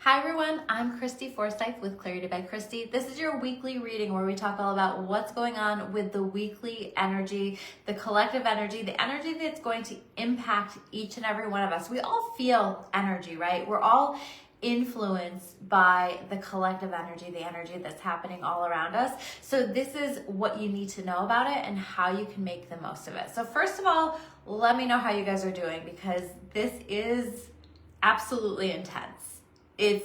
Hi everyone, I'm Christy Forsyth with Clarity by Christy. This is your weekly reading where we talk all about what's going on with the weekly energy, the collective energy, the energy that's going to impact each and every one of us. We all feel energy, right? We're all influenced by the collective energy, the energy that's happening all around us. So this is what you need to know about it and how you can make the most of it. So first of all, let me know how you guys are doing because this is absolutely intense.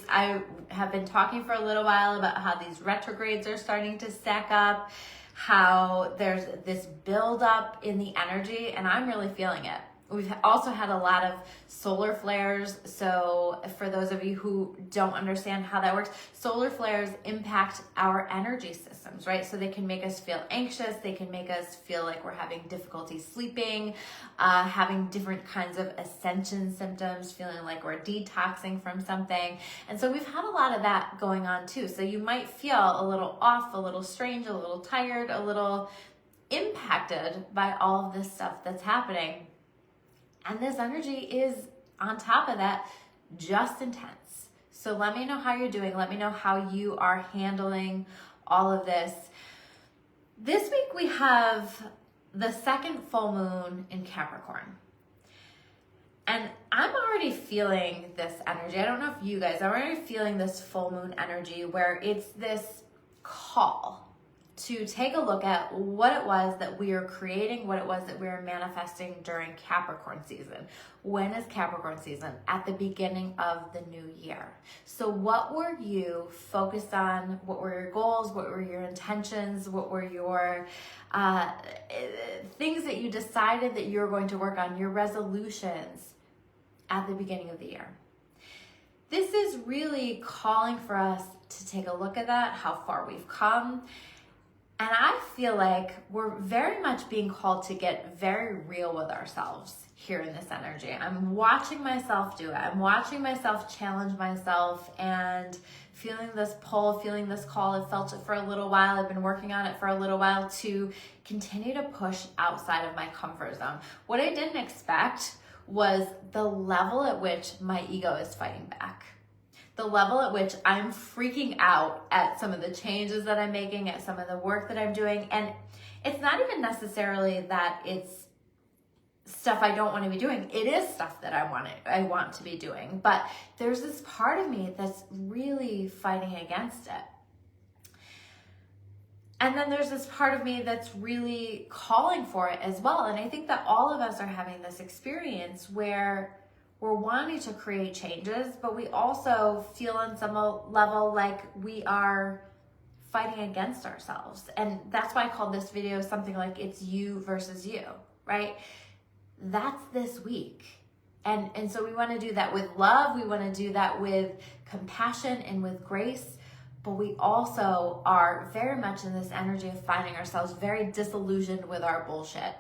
I have been talking for a little while about how these retrogrades are starting to stack up, how there's this buildup in the energy, and I'm really feeling it. We've also had a lot of solar flares. So for those of you who don't understand how that works, solar flares impact our energy systems, right? So they can make us feel anxious. They can make us feel like we're having difficulty sleeping, having different kinds of ascension symptoms, feeling like we're detoxing from something. And so we've had a lot of that going on too. So you might feel a little off, a little strange, a little tired, a little impacted by all of this stuff that's happening. And this energy is, on top of that, just intense. So let me know how you're doing. Let me know how you are handling all of this. This week we have the second full moon in Capricorn. And I'm already feeling this energy. I don't know if you guys are already feeling this full moon energy where it's this call to take a look at what it was that we are creating, what it was that we are manifesting during Capricorn season. When is Capricorn season? At the beginning of the new year. So what were you focused on? What were your goals? What were your intentions? What were your things that you decided that you were going to work on, your resolutions at the beginning of the year? This is really calling for us to take a look at that, how far we've come. And I feel like we're very much being called to get very real with ourselves here in this energy. I'm watching myself do it. I'm watching myself challenge myself and feeling this pull, feeling this call. I've felt it for a little while. I've been working on it for a little while to continue to push outside of my comfort zone. What I didn't expect was the level at which my ego is fighting back. The level at which I'm freaking out at some of the changes that I'm making, at some of the work that I'm doing. And it's not even necessarily that it's stuff I don't want to be doing. It is stuff that I want to be doing. But there's this part of me that's really fighting against it. And then there's this part of me that's really calling for it as well. And I think that all of us are having this experience where we're wanting to create changes, but we also feel on some level like we are fighting against ourselves. And that's why I called this video something like it's you versus you, right? That's this week. And so we want to do that with love. We want to do that with compassion and with grace. But we also are very much in this energy of finding ourselves very disillusioned with our bullshit.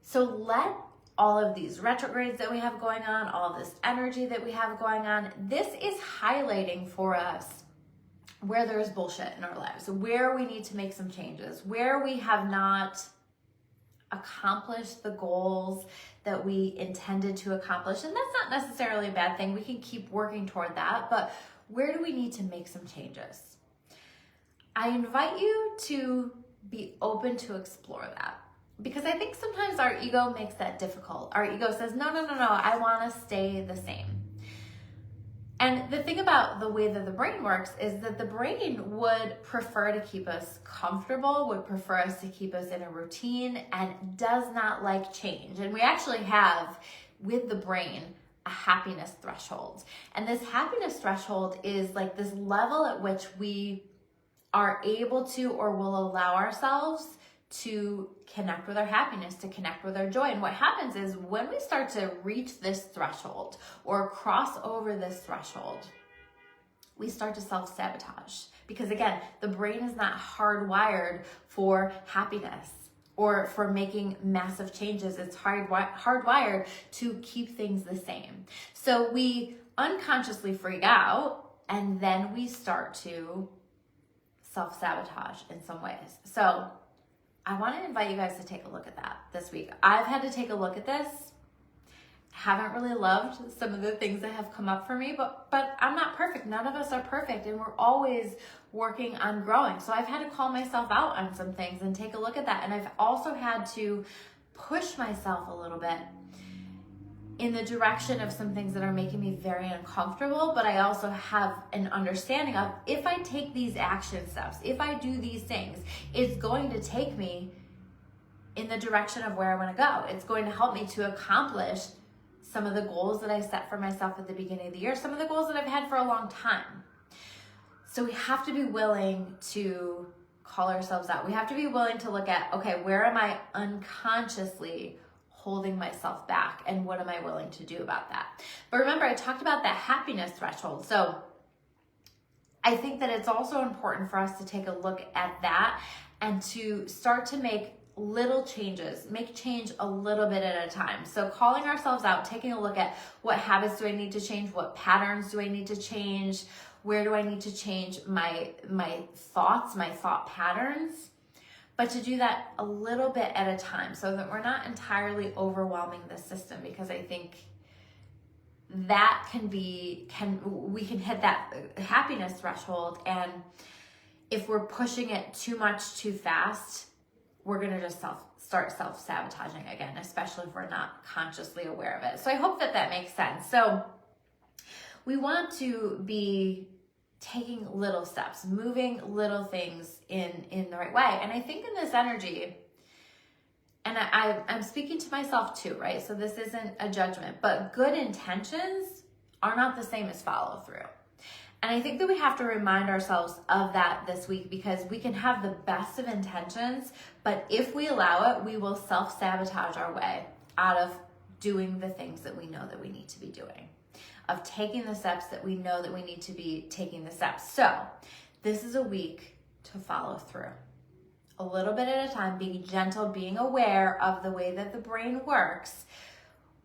So let all of these retrogrades that we have going on, all of this energy that we have going on, this is highlighting for us where there's bullshit in our lives, where we need to make some changes, where we have not accomplished the goals that we intended to accomplish. And that's not necessarily a bad thing. We can keep working toward that, but where do we need to make some changes? I invite you to be open to explore that. Because I think sometimes our ego makes that difficult. Our ego says, no, I want to stay the same. And the thing about the way that the brain works is that the brain would prefer to keep us comfortable, would prefer us to keep us in a routine, and does not like change. And we actually have, with the brain, a happiness threshold. And this happiness threshold is like this level at which we are able to or will allow ourselves to connect with our happiness, to connect with our joy. And what happens is when we start to reach this threshold or cross over this threshold, we start to self-sabotage. Because again, the brain is not hardwired for happiness or for making massive changes. It's hardwired to keep things the same. So we unconsciously freak out and then we start to self-sabotage in some ways. So I want to invite you guys to take a look at that this week. I've had to take a look at this haven't really loved some of the things that have come up for me, but I'm not perfect. None of us are perfect, and we're always working on growing. So I've had to call myself out on some things and take a look at that. And I've also had to push myself a little bit in the direction of some things that are making me very uncomfortable, but I also have an understanding of, if I take these action steps, if I do these things, it's going to take me in the direction of where I want to go. It's going to help me to accomplish some of the goals that I set for myself at the beginning of the year, some of the goals that I've had for a long time. So we have to be willing to call ourselves out. We have to be willing to look at, okay, where am I unconsciously holding myself back, and what am I willing to do about that? But remember, I talked about that happiness threshold. So I think that it's also important for us to take a look at that and to start to make little changes, make change a little bit at a time. So calling ourselves out, taking a look at, what habits do I need to change? What patterns do I need to change? Where do I need to change my thoughts, my thought patterns? But to do that a little bit at a time, so that we're not entirely overwhelming the system, because I think that we can hit that happiness threshold, and if we're pushing it too much too fast, we're gonna just start self-sabotaging again, especially if we're not consciously aware of it. So I hope that makes sense. So we want to be taking little steps, moving little things in the right way. And I think in this energy, and I'm speaking to myself too, right? So this isn't a judgment, but good intentions are not the same as follow through. And I think that we have to remind ourselves of that this week, because we can have the best of intentions, but if we allow it, we will self-sabotage our way out of doing the things that we know that we need to be doing, of taking the steps that we know that we need to be taking the steps. So this is a week to follow through. A little bit at a time, being gentle, being aware of the way that the brain works,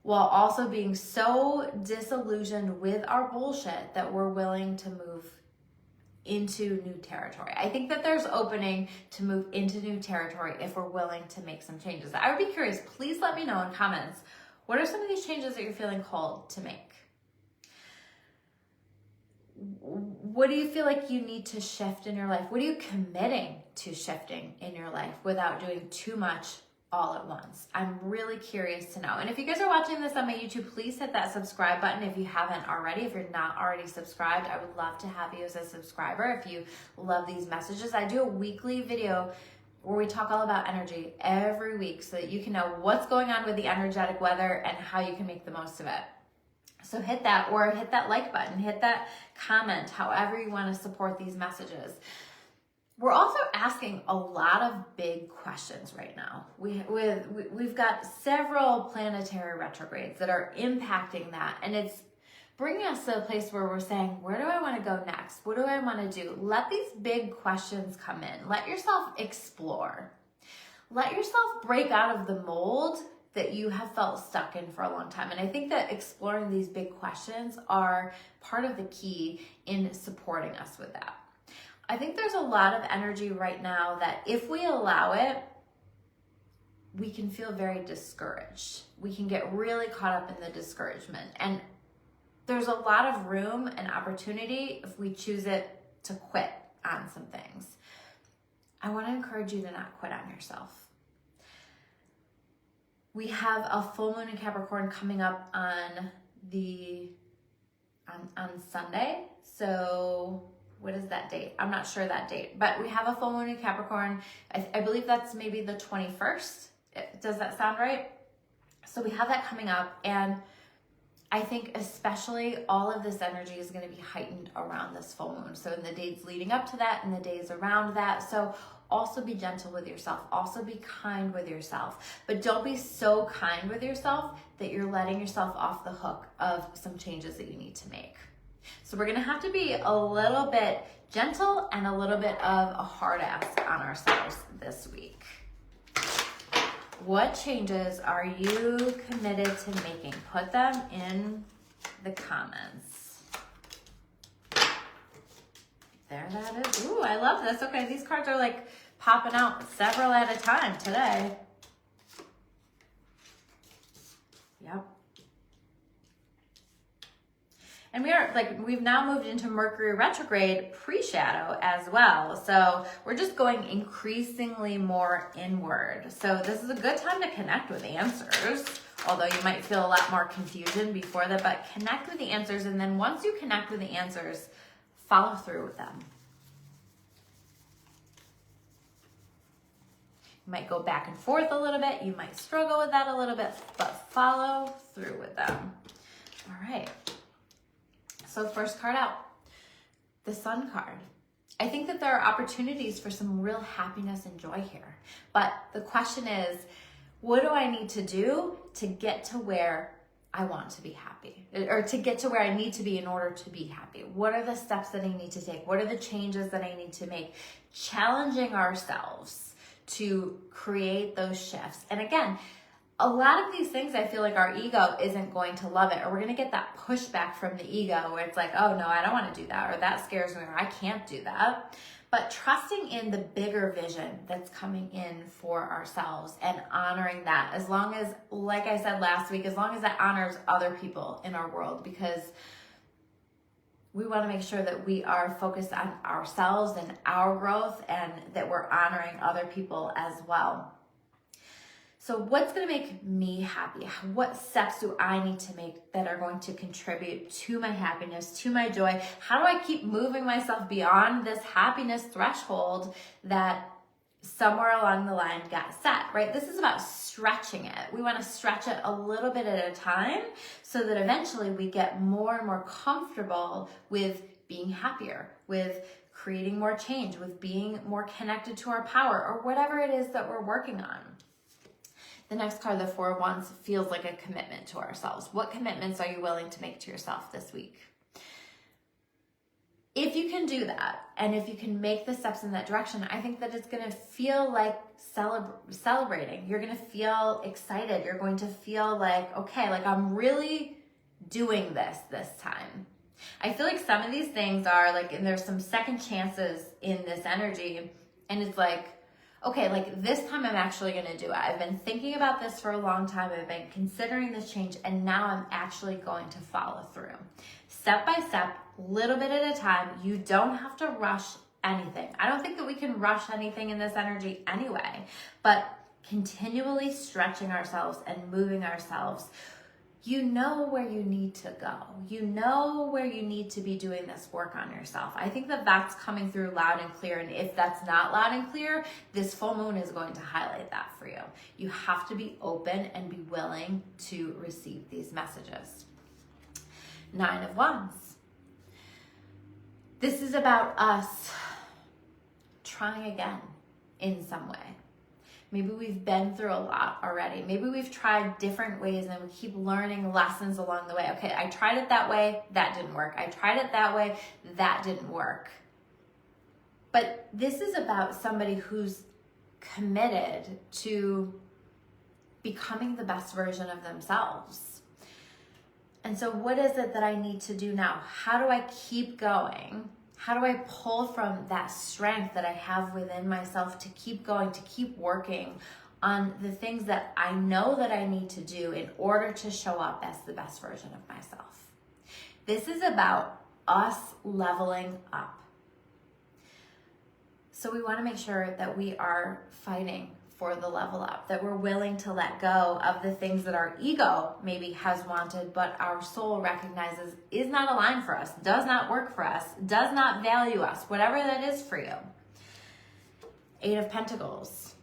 while also being so disillusioned with our bullshit that we're willing to move into new territory. I think that there's opening to move into new territory if we're willing to make some changes. I would be curious, please let me know in comments, what are some of these changes that you're feeling called to make? What do you feel like you need to shift in your life? What are you committing to shifting in your life without doing too much all at once? I'm really curious to know. And if you guys are watching this on my YouTube, please hit that subscribe button if you haven't already. If you're not already subscribed, I would love to have you as a subscriber if you love these messages. I do a weekly video where we talk all about energy every week, so that you can know what's going on with the energetic weather and how you can make the most of it. So hit that, or hit that like button, hit that comment, however you want to support these messages. We're also asking a lot of big questions right now. We've got several planetary retrogrades that are impacting that, and it's bringing us to a place where we're saying, where do I want to go next? What do I want to do? Let these big questions come in. Let yourself explore. Let yourself break out of the mold that you have felt stuck in for a long time. And I think that exploring these big questions are part of the key in supporting us with that. I think there's a lot of energy right now that if we allow it, we can feel very discouraged. We can get really caught up in the discouragement. And there's a lot of room and opportunity if we choose it to quit on some things. I want to encourage you to not quit on yourself. We have a full moon in Capricorn coming up on Sunday. So what is that date? I'm not sure that date, but we have a full moon in Capricorn. I believe that's maybe the 21st. Does that sound right? So we have that coming up, and I think especially all of this energy is going to be heightened around this full moon. So in the days leading up to that and the days around that. So also be gentle with yourself. Also be kind with yourself. But don't be so kind with yourself that you're letting yourself off the hook of some changes that you need to make. So we're going to have to be a little bit gentle and a little bit of a hard ass on ourselves this week. What changes are you committed to making? Put them in the comments. There that is. Ooh, I love this. Okay, these cards are like popping out several at a time today. Yep. And we've now moved into Mercury retrograde pre-shadow as well. So we're just going increasingly more inward. So this is a good time to connect with answers, although you might feel a lot more confusion before that, but connect with the answers. And then once you connect with the answers, follow through with them. You might go back and forth a little bit. You might struggle with that a little bit, but follow through with them. All right. So first card out, the Sun card. I think that there are opportunities for some real happiness and joy here. But the question is, what do I need to do to get to where I want to be happy? Or to get to where I need to be in order to be happy? What are the steps that I need to take? What are the changes that I need to make? Challenging ourselves to create those shifts. And again, a lot of these things, I feel like our ego isn't going to love it, or we're going to get that pushback from the ego where it's like, oh no, I don't want to do that, or that scares me, or I can't do that. But trusting in the bigger vision that's coming in for ourselves and honoring that, as long as, like I said last week, as long as that honors other people in our world, because we want to make sure that we are focused on ourselves and our growth, and that we're honoring other people as well. So what's going to make me happy? What steps do I need to make that are going to contribute to my happiness, to my joy? How do I keep moving myself beyond this happiness threshold that somewhere along the line got set, right? This is about stretching it. We want to stretch it a little bit at a time so that eventually we get more and more comfortable with being happier, with creating more change, with being more connected to our power, or whatever it is that we're working on. The next card, the Four of Wands, feels like a commitment to ourselves. What commitments are you willing to make to yourself this week? If you can do that, and if you can make the steps in that direction, I think that it's going to feel like celebrating. You're going to feel excited. You're going to feel like, okay, like I'm really doing this time. I feel like some of these things are like, and there's some second chances in this energy, and it's like, okay, like this time I'm actually going to do it. I've been thinking about this for a long time. I've been considering this change, and now I'm actually going to follow through. Step by step, little bit at a time. You don't have to rush anything. I don't think that we can rush anything in this energy anyway, but continually stretching ourselves and moving ourselves. You know where you need to go. You know where you need to be doing this work on yourself. I think that that's coming through loud and clear. And if that's not loud and clear, this full moon is going to highlight that for you. You have to be open and be willing to receive these messages. Nine of Wands. This is about us trying again in some way. Maybe we've been through a lot already. Maybe we've tried different ways and we keep learning lessons along the way. Okay, I tried it that way, that didn't work. I tried it that way, that didn't work. But this is about somebody who's committed to becoming the best version of themselves. And so what is it that I need to do now? How do I keep going? How do I pull from that strength that I have within myself to keep going, to keep working on the things that I know that I need to do in order to show up as the best version of myself? This is about us leveling up. So we want to make sure that we are fighting for the level up, that we're willing to let go of the things that our ego maybe has wanted, but our soul recognizes is not aligned for us, does not work for us, does not value us, whatever that is for you. Eight of Pentacles.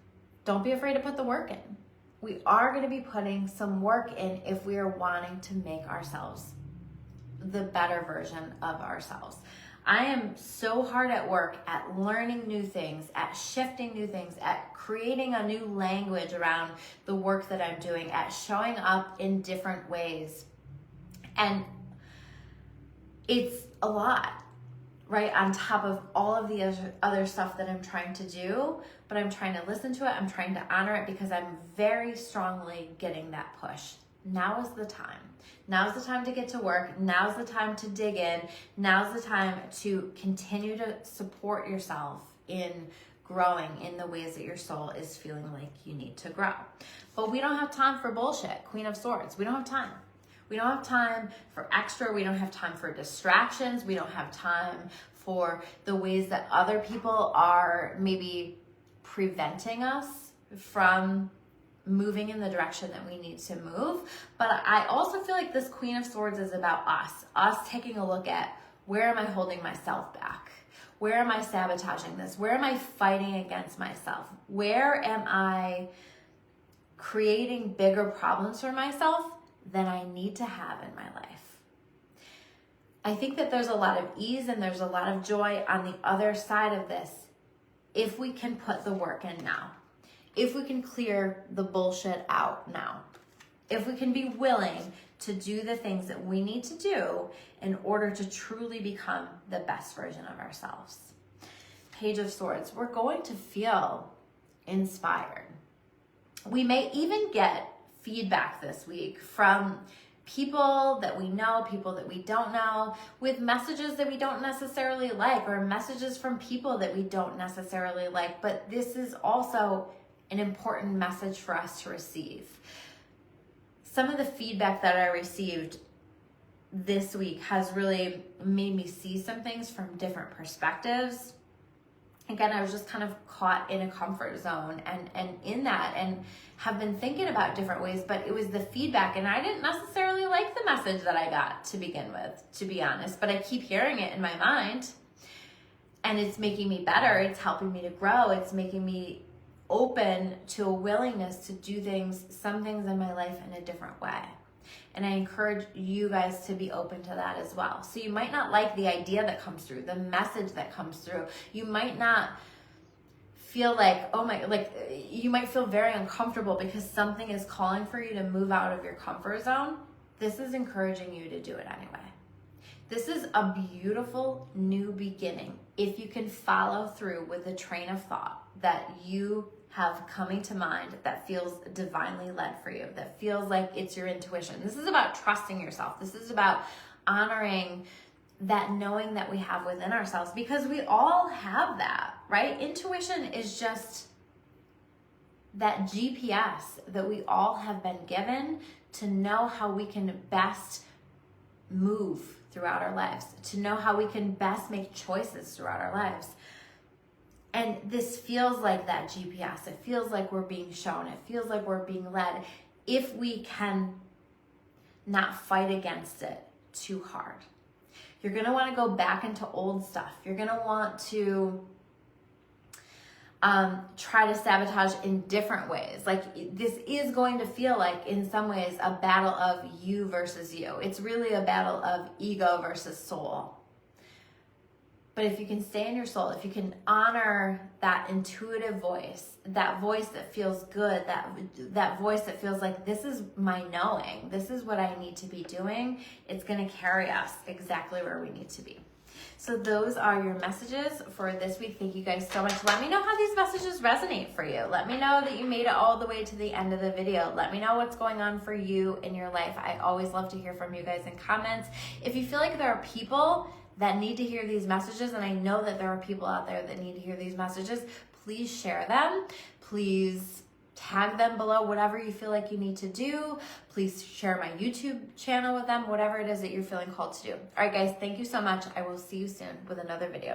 Don't be afraid to put the work in. We are going to be putting some work in if we are wanting to make ourselves the better version of ourselves. I am so hard at work at learning new things, at shifting new things, at creating a new language around the work that I'm doing, at showing up in different ways. And it's a lot, right? On top of all of the other stuff that I'm trying to do, but I'm trying to listen to it. I'm trying to honor it because I'm very strongly getting that push. Now is the time. Now's the time to get to work. Now's the time to dig in. Now's the time to continue to support yourself in growing in the ways that your soul is feeling like you need to grow. But we don't have time for bullshit. Queen of Swords. We don't have time. We don't have time for extra. We don't have time for distractions. We don't have time for the ways that other people are maybe preventing us from moving in the direction that we need to move. But I also feel like this Queen of Swords is about us taking a look at, where am I holding myself back? Where am I sabotaging this? Where am I fighting against myself? Where am I creating bigger problems for myself than I need to have in my life? I think that there's a lot of ease and there's a lot of joy on the other side of this if we can put the work in now. If we can clear the bullshit out now. If we can be willing to do the things that we need to do in order to truly become the best version of ourselves. Page of Swords, we're going to feel inspired. We may even get feedback this week from people that we know, people that we don't know, with messages that we don't necessarily like, or messages from people that we don't necessarily like. But this is also an important message for us to receive. Some of the feedback that I received this week has really made me see some things from different perspectives. Again, I was just kind of caught in a comfort zone and in that, and have been thinking about different ways, but it was the feedback, and I didn't necessarily like the message that I got to begin with, to be honest, but I keep hearing it in my mind, and it's making me better. It's helping me to grow. It's making me open to a willingness to do some things in my life in a different way. And I encourage you guys to be open to that as well. So you might not like the idea that comes through, the message that comes through. You might not feel like, you might feel very uncomfortable because something is calling for you to move out of your comfort zone. This is encouraging you to do it anyway. This is a beautiful new beginning if you can follow through with the train of thought that you have coming to mind that feels divinely led for you, that feels like it's your intuition. This is about trusting yourself. This is about honoring that knowing that we have within ourselves, because we all have that, right? Intuition is just that GPS that we all have been given to know how we can best move throughout our lives, to know how we can best make choices throughout our lives. And this feels like that GPS. It feels like we're being shown. It feels like we're being led if we can not fight against it too hard. You're going to want to go back into old stuff. You're going to want to try to sabotage in different ways. Like, this is going to feel like, in some ways, a battle of you versus you. It's really a battle of ego versus soul. But if you can stay in your soul, if you can honor that intuitive voice, that voice that feels good, that voice that feels like, this is my knowing, this is what I need to be doing, it's going to carry us exactly where we need to be. So those are your messages for this week. Thank you guys so much. Let me know how these messages resonate for you. Let me know that you made it all the way to the end of the video. Let me know what's going on for you in your life. I always love to hear from you guys in comments. If you feel like there are people that need to hear these messages, and I know that there are people out there that need to hear these messages, please share them. Please tag them below, whatever you feel like you need to do. Please share my YouTube channel with them, whatever it is that you're feeling called to do. All right, guys, thank you so much. I will see you soon with another video.